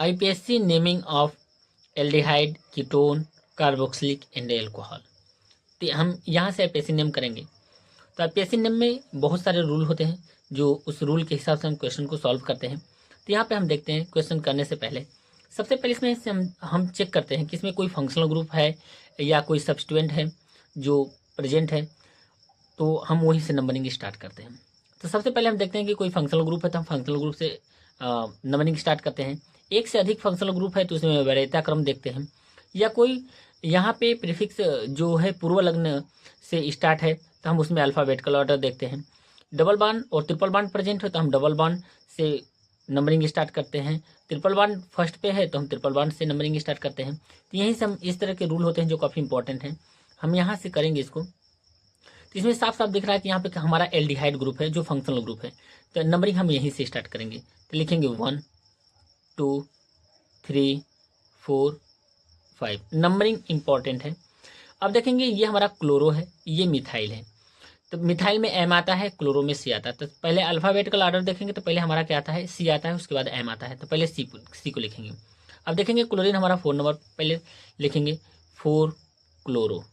IPSC naming of aldehyde, ketone, carboxylic and alcohol. तो हम यहाँ से आईपीएससी नेम करेंगे। तो आईपीएससी नेम में बहुत सारे रूल होते हैं, जो उस रूल के हिसाब से हम क्वेश्चन को सॉल्व करते हैं। तो यहाँ पे हम देखते हैं क्वेश्चन करने से पहले सबसे पहले इसमें से हम चेक करते हैं कि इसमें कोई फंक्शनल ग्रुप है या कोई सब्स्टिट्यूएंट है जो प्रेजेंट है, तो हम वहीं से नंबरिंग स्टार्ट करते हैं। तो सबसे पहले हम देखते हैं कि कोई फंक्शनल ग्रुप है तो हम फंक्शनल ग्रुप से नंबरिंग स्टार्ट करते हैं। एक से अधिक फंक्शनल ग्रुप है तो उसमें वरीयता क्रम देखते हैं, या कोई यहाँ पे प्रीफिक्स जो है पूर्व लग्न से स्टार्ट है तो हम उसमें अल्फ़ाबेटिकल ऑर्डर देखते हैं। डबल बॉन्ड और ट्रिपल बॉन्ड प्रेजेंट है तो हम डबल बॉन्ड से नंबरिंग स्टार्ट करते हैं। ट्रिपल बॉन्ड फर्स्ट पे है तो हम ट्रिपल बॉन्ड से नंबरिंग स्टार्ट करते हैं। तो यहीं से हम इस तरह के रूल होते हैं जो काफ़ी इंपॉर्टेंट हैं। हम यहाँ से करेंगे इसको। तो इसमें साफ साफ दिख रहा है कि यहाँ पे हमारा एल्डिहाइड ग्रुप है जो फंक्शनल ग्रुप है, तो नंबरिंग हम यहीं से स्टार्ट करेंगे। तो लिखेंगे 1 2 3 4 5। नंबरिंग इंपॉर्टेंट है। अब देखेंगे ये हमारा क्लोरो है, ये मिथाइल है। तो मिथाइल में एम आता है, क्लोरो में सी आता है। तो पहले अल्फ़ाबेटिकल ऑर्डर देखेंगे तो पहले हमारा क्या आता है, सी आता है, उसके बाद एम आता है। तो पहले सी को लिखेंगे। अब देखेंगे क्लोरीन हमारा 4 नंबर, पहले लिखेंगे 4 क्लोरो।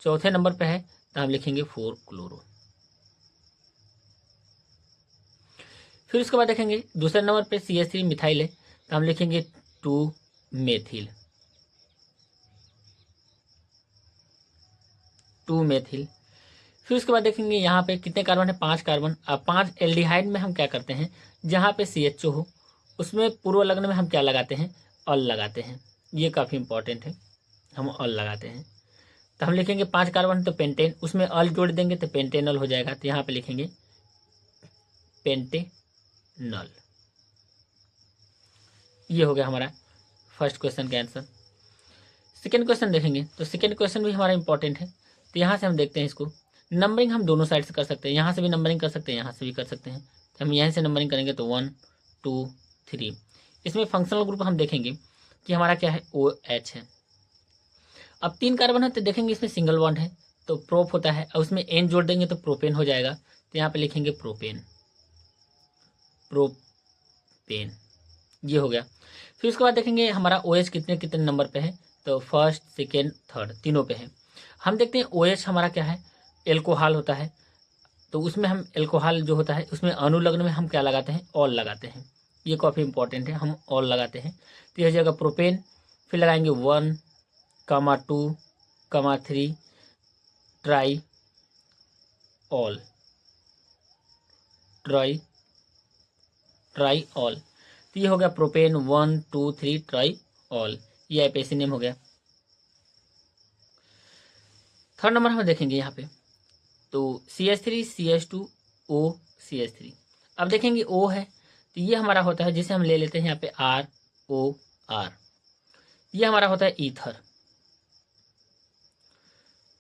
चौथे नंबर पे है तो हम लिखेंगे 4 क्लोरो। फिर उसके बाद देखेंगे दूसरे नंबर पे CH3 मिथाइल है तो हम लिखेंगे 2 मेथिल। 2 मेथिल। फिर उसके बाद देखेंगे यहाँ पे कितने कार्बन है, 5 कार्बन। अब 5 एल्डिहाइड में हम क्या करते हैं, जहाँ पे CHO हो उसमें पूर्व लग्न में हम क्या लगाते हैं, ऑल लगाते हैं। ये काफ़ी इंपॉर्टेंट है, हम ऑल लगाते हैं। तो हम लिखेंगे 5 कार्बन तो पेंटेन, उसमें ऑल जोड़ देंगे तो पेंटेनल हो जाएगा। तो यहाँ पे लिखेंगे पेंटेनल। ये हो गया हमारा फर्स्ट क्वेश्चन का आंसर। सेकेंड क्वेश्चन देखेंगे तो सेकेंड क्वेश्चन भी हमारा इंपॉर्टेंट है। तो यहाँ से हम देखते हैं इसको। नंबरिंग हम दोनों साइड से कर सकते हैं, यहाँ से भी नंबरिंग कर सकते हैं, यहाँ से भी कर सकते हैं। तो हम यहाँ से नंबरिंग करेंगे तो 1 2 3। इसमें फंक्शनल ग्रुप हम देखेंगे कि हमारा क्या है, OH है। अब 3 कार्बन है तो देखेंगे इसमें सिंगल बॉन्ड है तो प्रोप होता है, और उसमें एन जोड़ देंगे तो प्रोपेन हो जाएगा। तो यहाँ पे लिखेंगे प्रोपेन, प्रोपेन। ये हो गया। फिर उसके बाद देखेंगे हमारा OH कितने कितने नंबर पे है, तो फर्स्ट सेकेंड थर्ड तीनों पे है। हम देखते हैं OH हमारा क्या है, एल्कोहल होता है। तो उसमें हम एल्कोहल जो होता है उसमें अनुलग्न में हम क्या लगाते हैं, ऑल लगाते हैं। ये काफ़ी इंपॉर्टेंट है, हम ऑल लगाते हैं। तो यह हो जाएगा प्रोपेन। फिर लगाएंगे 1 2 3 ट्राई ऑल, ट्राई ऑल। तो ये हो गया प्रोपेन 1 2 3 ट्राई ऑल। ये आईपीएससी नेम हो गया। थर्ड नंबर हम देखेंगे यहाँ पे तो CH3 CH2 O CH3। अब देखेंगे O है तो ये हमारा होता है, जिसे हम ले लेते हैं यहाँ पे ROR। ये हमारा होता है ईथर।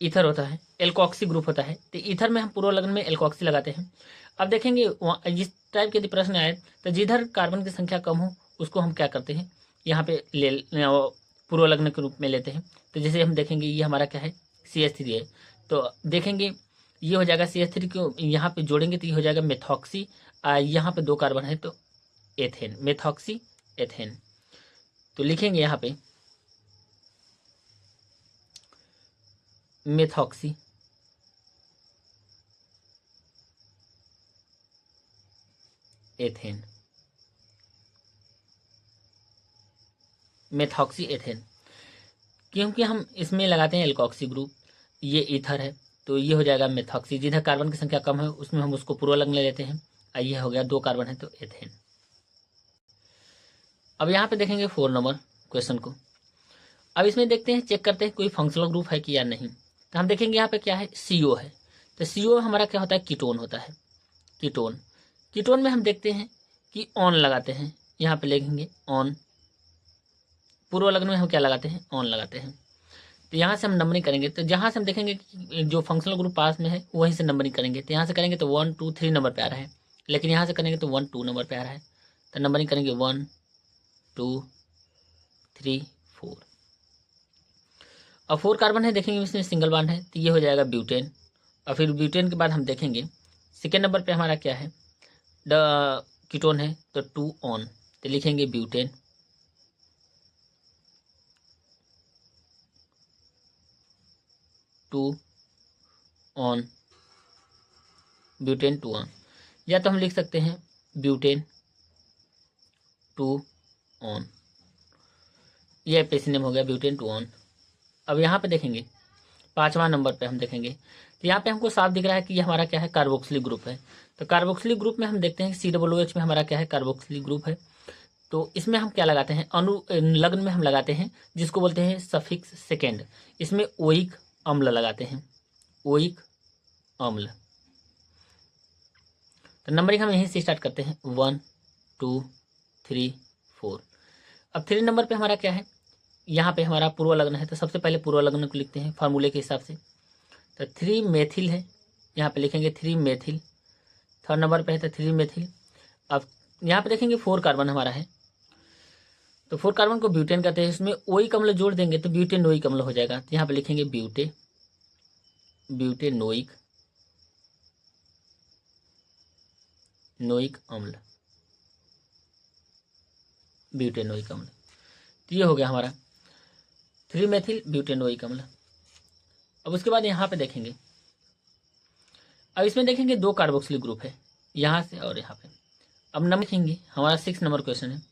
ईथर होता है, एल्कोक्सी ग्रुप होता है। तो ईथर में हम पूर्व लग्न में एल्कोक्सी लगाते हैं। अब देखेंगे इस टाइप के यदि प्रश्न आए तो जिधर कार्बन की संख्या कम हो उसको हम क्या करते हैं, यहाँ पे पूर्व लग्न के रूप में लेते हैं। तो जैसे हम देखेंगे ये हमारा क्या है, CH3 है। तो देखेंगे ये हो जाएगा CH3 को यहाँ पे जोड़ेंगे तो ये हो जाएगा मेथॉक्सी। यहाँ पे 2 कार्बन है तो एथेन, मेथॉक्सी एथेन। तो लिखेंगे यहाँ पे मेथॉक्सी एथेन, मेथॉक्सी एथेन। क्योंकि हम इसमें लगाते हैं एल्कोक्सी ग्रुप, ये ईथर है तो ये हो जाएगा मेथॉक्सी। जिधर कार्बन की संख्या कम है उसमें हम उसको पूर्व लग्न ले लेते हैं। ये हो गया 2 कार्बन है तो एथेन। अब यहाँ पे देखेंगे 4 नंबर क्वेश्चन को। अब इसमें देखते हैं, चेक करते हैं कोई फंक्शनल ग्रुप है कि या नहीं। तो हम देखेंगे यहाँ पे क्या है, CO है। तो CO हमारा क्या होता है, कीटोन होता है। कीटोन, कीटोन में हम देखते हैं कि ऑन लगाते हैं। यहाँ पे लिखेंगे ऑन। पूर्व लग्न में हम क्या लगाते हैं, ऑन लगाते हैं। तो यहाँ से हम नंबरिंग करेंगे तो जहाँ से हम देखेंगे कि जो फंक्शनल ग्रुप पास में है वहीं से नंबरिंग करेंगे। तो यहाँ से करेंगे तो 1 2 3 नंबर पे आ रहा है, लेकिन यहाँ से करेंगे तो 1 2 नंबर पे आ रहा है। तो नंबरिंग करेंगे 1 2 3 4। अब 4 कार्बन है, देखेंगे इसमें सिंगल बॉन्ड है तो ये हो जाएगा ब्यूटेन। और फिर ब्यूटेन के बाद हम देखेंगे सेकेंड नंबर पे हमारा क्या है, कीटोन है तो 2 ऑन। तो लिखेंगे ब्यूटेन। 2 ऑन, ब्यूटेन 2 ऑन, या तो हम लिख सकते हैं ब्यूटेन 2 ऑन। यह पेज नेम हो गया ब्यूटेन 2 ऑन। अब यहाँ पे देखेंगे 5वां नंबर पे हम देखेंगे तो यहाँ पे हमको साफ दिख रहा है कि ये हमारा क्या है, कार्बोक्सिलिक ग्रुप है। तो कार्बोक्सिलिक ग्रुप में हम देखते हैं COOH में हमारा क्या है, कार्बोक्सिलिक ग्रुप है। तो इसमें हम क्या लगाते हैं, लग्न में हम लगाते हैं जिसको बोलते हैं सफिक्स सेकेंड। इसमें ओइक अम्ल लगाते हैं, ओइक अम्ल। तो नंबरिंग हम यहीं से स्टार्ट करते हैं 1 2 3 4। अब 3 नंबर पे हमारा क्या है, यहाँ पे हमारा पूर्व लग्न है। तो सबसे पहले पूर्व लग्न को लिखते हैं फार्मूले के हिसाब से। तो 3 मेथिल है, यहाँ पे लिखेंगे 3 मेथिल। 3rd नंबर पे है तो 3 मेथिल। अब यहाँ पे देखेंगे 4 कार्बन हमारा है, तो 4 कार्बन को ब्यूटेन कहते हैं। इसमें ओइक अम्ल जोड़ देंगे तो ब्यूटेनोइक अम्ल हो जाएगा। तो यहाँ पे लिखेंगे ब्यूटेनोइक अम्ल, ब्यूटेनोइक अम्ल। तो ये हो गया हमारा 3 मेथिल ब्यूटेनोइक अम्ल। अब उसके बाद यहाँ पे देखेंगे, अब इसमें देखेंगे 2 कार्बोक्सिलिक ग्रुप है, यहाँ से और यहाँ पे। अब नंबर लिखेंगे, हमारा 6 नंबर क्वेश्चन है।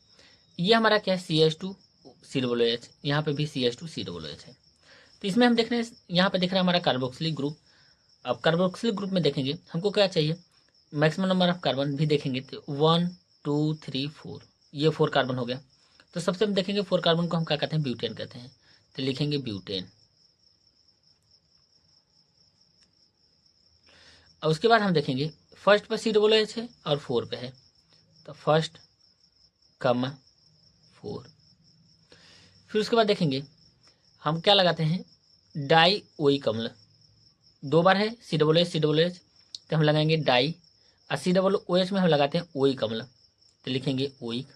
ये हमारा क्या है, CH2COOH, यहाँ पे भी CH2COOH है। तो इसमें हम देख रहे हैं, यहाँ पे दिख रहा है हमारा कार्बोक्सिलिक ग्रुप। अब कार्बोक्सिलिक ग्रुप में देखेंगे हमको क्या चाहिए, मैक्सिमम नंबर ऑफ कार्बन भी देखेंगे। तो 1 2 3 4, ये 4 कार्बन हो गया। तो सबसे हम देखेंगे 4 कार्बन को हम क्या कहते हैं, ब्यूटेन कहते हैं। तो लिखेंगे ब्यूटेन। और उसके बाद हम देखेंगे फर्स्ट पर COOH है और 4 पे है, तो 1 कमा 4। फिर उसके बाद देखेंगे हम क्या लगाते हैं, डाई ओइक अम्ल। 2 बार है COOH, तो हम लगाएंगे डाई। और COOH में हम लगाते हैं ओइक अम्ल, तो लिखेंगे ओइक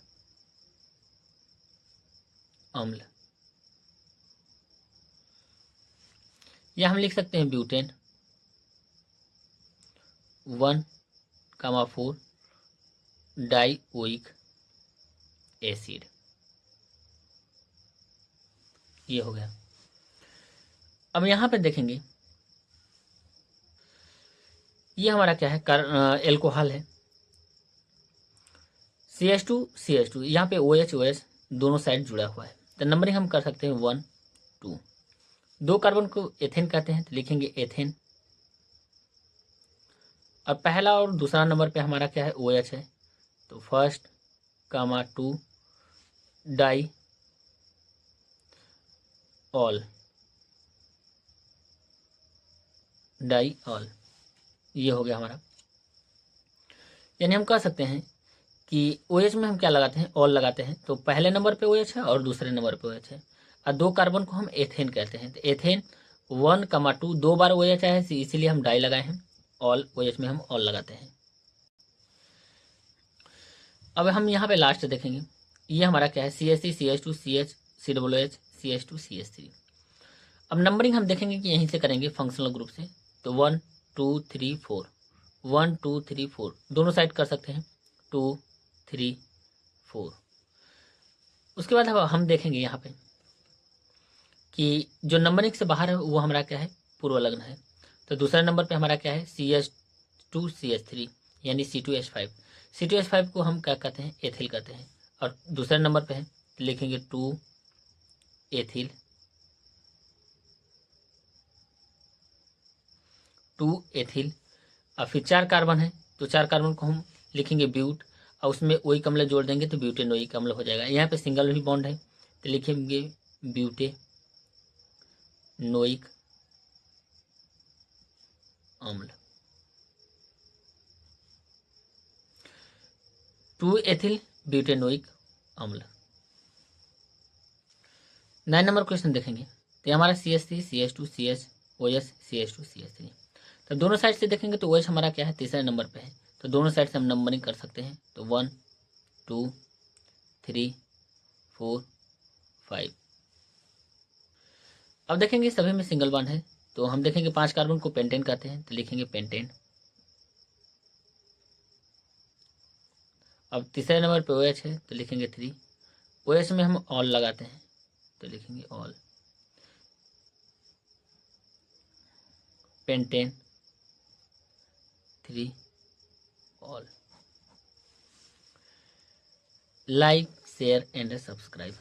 अम्ल। या हम लिख सकते हैं ब्यूटेन 1,4 डाई ओइक एसिड। ये हो गया। अब यहाँ पे देखेंगे ये हमारा क्या है, एल्कोहल है, CH2 यहाँ पे OH दोनों साइड जुड़ा हुआ है। तो नंबरिंग हम कर सकते हैं 1 2। 2 कार्बन को एथेन कहते हैं, तो लिखेंगे एथेन। और पहला और दूसरा नंबर पे हमारा क्या है, OH है, तो 1 कमा 2 डाई ऑल, ये हो गया हमारा। यानी हम कह सकते हैं कि OH में हम क्या लगाते हैं, ऑल लगाते हैं। तो पहले नंबर पे OH है और दूसरे नंबर पे OH है। और 2 कार्बन को हम एथेन कहते हैं। तो एथेन 1 कमा 2, 2 बार OH आया है इसीलिए हम डाई लगाए हैं। ऑल, OH में हम ऑल लगाते हैं। अब हम यहाँ पे लास्ट देखेंगे, ये हमारा क्या है, CH3 CH2 CH COOH CH2 CH3। अब नंबरिंग हम देखेंगे कि यहीं से करेंगे फंक्शनल ग्रुप से। तो 1 2 3 4, 1 2 3 4 दोनों साइड कर सकते हैं, 2 3 4। उसके बाद हम देखेंगे यहाँ पे कि जो नंबरिंग से बाहर है वो हमारा क्या है, पूर्व लग्न है। तो दूसरा नंबर पे हमारा क्या है, CH2 CH3 यानी C2H5। C2H5 को हम क्या कहते हैं, एथिल कहते हैं। और दूसरे नंबर पे है तो लिखेंगे 2 एथिल, 2 एथिल। और फिर 4 कार्बन है तो 4 कार्बन को हम लिखेंगे ब्यूट, और उसमें ओइक अम्ल जोड़ देंगे तो ब्यूटेनोइक अम्ल हो जाएगा। यहाँ पे सिंगल भी बॉन्ड है तो लिखेंगे ब्यूटेनोइक अम्ल। 2 एथिल ब्यूटेनोइक अम्ल। 9 नंबर क्वेश्चन देखेंगे तो हमारा CH3 CH2 CHOH CH2 CH3। तो दोनों साइड से देखेंगे तो OH हमारा क्या है, तीसरे नंबर पे है। तो दोनों साइड से हम नंबरिंग कर सकते हैं। तो 1 2 3 4 5। अब देखेंगे सभी में सिंगल बॉन्ड है तो हम देखेंगे 5 कार्बन को पेंटेन कहते हैं, तो लिखेंगे पेंटेन। अब तीसरे नंबर पे OH है तो लिखेंगे 3। OH में हम ऑल लगाते हैं तो लिखेंगे all. Pentane 3 all. Like, share and subscribe.